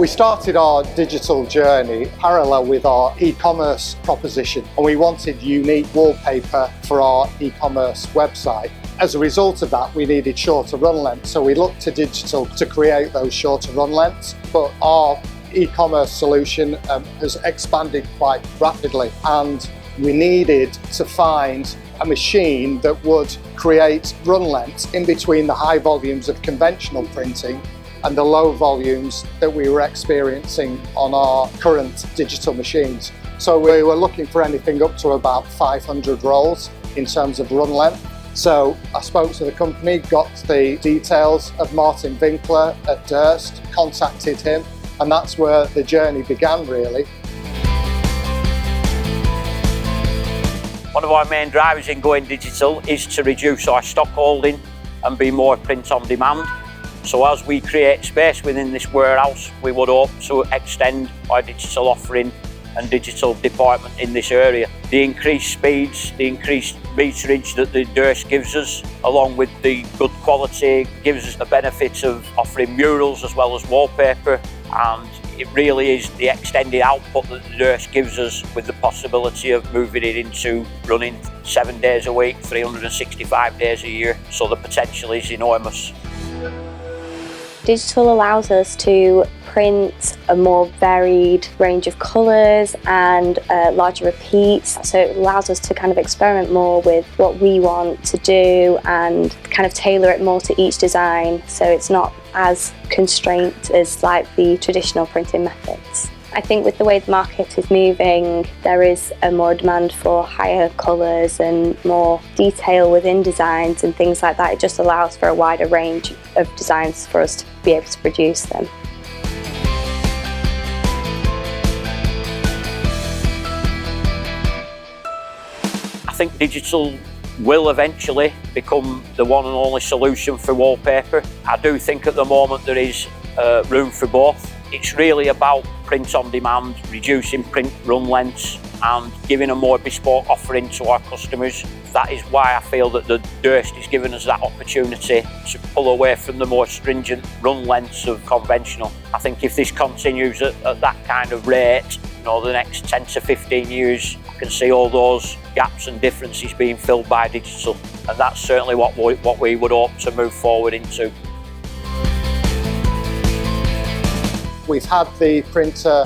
We started our digital journey parallel with our e-commerce proposition, and we wanted unique wallpaper for our e-commerce website. As a result of that, we needed shorter run lengths, so we looked to digital to create those shorter run lengths. But our e-commerce solution has expanded quite rapidly, and we needed to find a machine that would create run lengths in between the high volumes of conventional printing and the low volumes that we were experiencing on our current digital machines. So we were looking for anything up to about 500 rolls in terms of run length. So I spoke to the company, got the details of Martin Winkler at Durst, contacted him, and that's where the journey began, really. One of our main drivers in going digital is to reduce our stock holding and be more print on demand. So as we create space within this warehouse, we would hope to extend our digital offering and digital department in this area. The increased speeds, the increased meterage that the Durst gives us, along with the good quality, gives us the benefits of offering murals as well as wallpaper, and it really is the extended output that the Durst gives us, with the possibility of moving it into running 7 days a week, 365 days a year, so the potential is enormous. Digital allows us to print a more varied range of colours and larger repeats, so it allows us to kind of experiment more with what we want to do and kind of tailor it more to each design, so it's not as constrained as like the traditional printing methods. I think with the way the market is moving, there is a more demand for higher colours and more detail within designs and things like that. It just allows for a wider range of designs for us to be able to produce them. I think digital will eventually become the one and only solution for wallpaper. I do think at the moment there is room for both. It's really about print on demand, reducing print run lengths and giving a more bespoke offering to our customers. That is why I feel that the Durst is giving us that opportunity to pull away from the more stringent run lengths of conventional. I think if this continues at that kind of rate, the next 10 to 15 years, I can see all those gaps and differences being filled by digital, and that's certainly what we would hope to move forward into. We've had the printer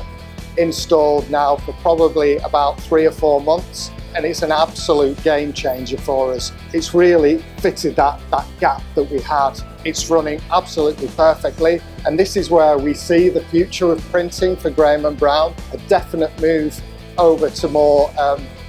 installed now for probably about 3 or 4 months, and it's an absolute game changer for us. It's really fitted that gap that we had. It's running absolutely perfectly, and this is where we see the future of printing for Graham & Brown, a definite move over to more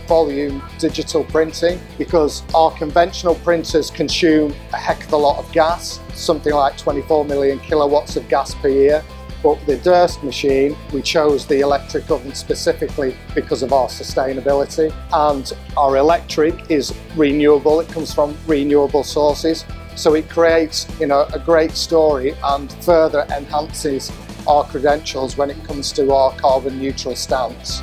volume digital printing, because our conventional printers consume a heck of a lot of gas, something like 24 million kilowatts of gas per year. But the Durst machine, we chose the electric oven specifically because of our sustainability, and our electric is renewable. It comes from renewable sources, so it creates a great story and further enhances our credentials when it comes to our carbon neutral stance.